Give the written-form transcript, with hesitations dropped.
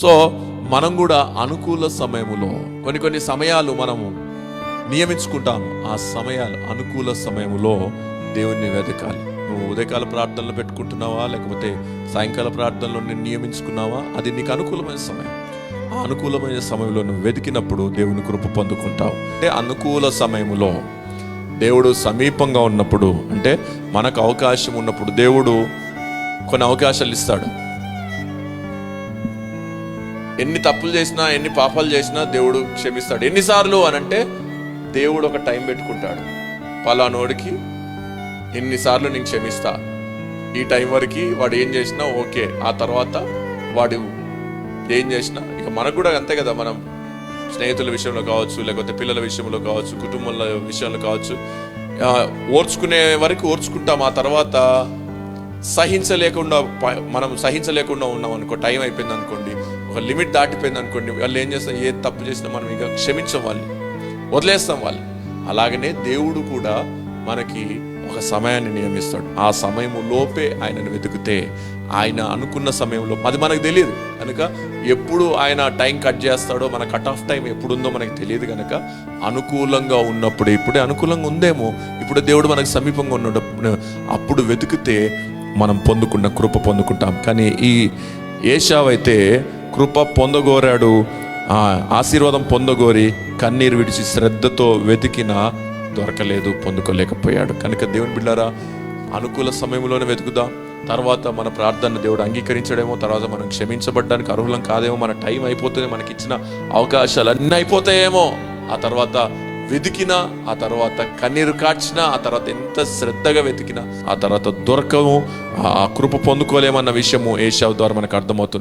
So మనం కూడా అనుకూల సమయములో కొన్ని సమయాలు మనము నియమించుకుంటాము. ఆ సమయాలు అనుకూల సమయములో దేవుణ్ణి వెతకాలి. నువ్వు ఉదయకాల ప్రార్థనలు పెట్టుకుంటున్నావా, లేకపోతే సాయంకాల ప్రార్థనలో నేను నియమించుకున్నావా, అది నీకు అనుకూలమైన సమయం. ఆ అనుకూలమైన సమయంలో నువ్వు వెతికినప్పుడు దేవుని కృప పొందుకుంటావు. అంటే అనుకూల సమయంలో దేవుడు సమీపంగా ఉన్నప్పుడు, అంటే మనకు అవకాశం ఉన్నప్పుడు దేవుడు కొన్ని అవకాశాలు ఇస్తాడు. ఎన్ని తప్పులు చేసినా, ఎన్ని పాపాలు చేసినా దేవుడు క్షమిస్తాడు. ఎన్నిసార్లు అని అంటే దేవుడు ఒక టైం పెట్టుకుంటాడు. పలానోడికి ఎన్నిసార్లు నేను క్షమిస్తా, ఈ టైం వరకు వాడు ఏం చేసినా ఓకే, ఆ తర్వాత వాడు ఏం చేసినా ఇక మనకు కూడా అంతే కదా. మనం స్నేహితుల విషయంలో కావచ్చు, లేకపోతే పిల్లల విషయంలో కావచ్చు, కుటుంబాల విషయంలో కావచ్చు, ఓర్చుకునే వరకు ఓర్చుకుంటాం. ఆ తర్వాత మనం సహించలేకుండా ఉన్నాం అనుకో, టైం అయిపోయింది అనుకోండి, ఒక లిమిట్ దాటిపోయింది అనుకోండి, వాళ్ళు ఏం చేస్తాం, ఏ తప్పు చేసినా మనం ఇక క్షమించం, వాళ్ళు వదిలేస్తాం వాళ్ళు. అలాగనే దేవుడు కూడా మనకి ఒక సమయాన్ని నియమిస్తాడు. ఆ సమయము లోపే ఆయనను వెతికితే, ఆయన అనుకున్న సమయంలో అది మనకు తెలియదు కనుక, ఎప్పుడు ఆయన టైం కట్ చేస్తాడో, మన కట్ ఆఫ్ టైం ఎప్పుడుందో మనకు తెలియదు కనుక, అనుకూలంగా ఉన్నప్పుడు, ఇప్పుడే అనుకూలంగా ఉందేమో, ఇప్పుడు దేవుడు మనకు సమీపంగా ఉన్నప్పుడు అప్పుడు వెతికితే మనం పొందుకున్న కృప పొందుకుంటాం. కానీ ఈ ఏశావు అయితే కృప పొందగోరాడు, ఆశీర్వాదం పొందగోరి కన్నీరు విడిచి శ్రద్ధతో వెతికినా దొరకలేదు, పొందుకోలేకపోయాడు. కనుక దేవుని బిడ్డారా, అనుకూల సమయంలోనే వెతుకుదాం. తర్వాత మన ప్రార్థన దేవుడు అంగీకరించడేమో, తర్వాత మనం క్షమించబడ్డానికి అర్హులం కాదేమో, మన టైం అయిపోతుంది, మనకి ఇచ్చిన అవకాశాలు అన్నీ అయిపోతాయేమో. ఆ తర్వాత వెతికినా, ఆ తర్వాత కన్నీరు కార్చినా, ఆ తర్వాత ఎంత శ్రద్ధగా వెతికినా ఆ తర్వాత దొరకము, ఆ కృప పొందుకోలేమన్న విషయము ఏశావు ద్వారా మనకు అర్థమవుతుంది.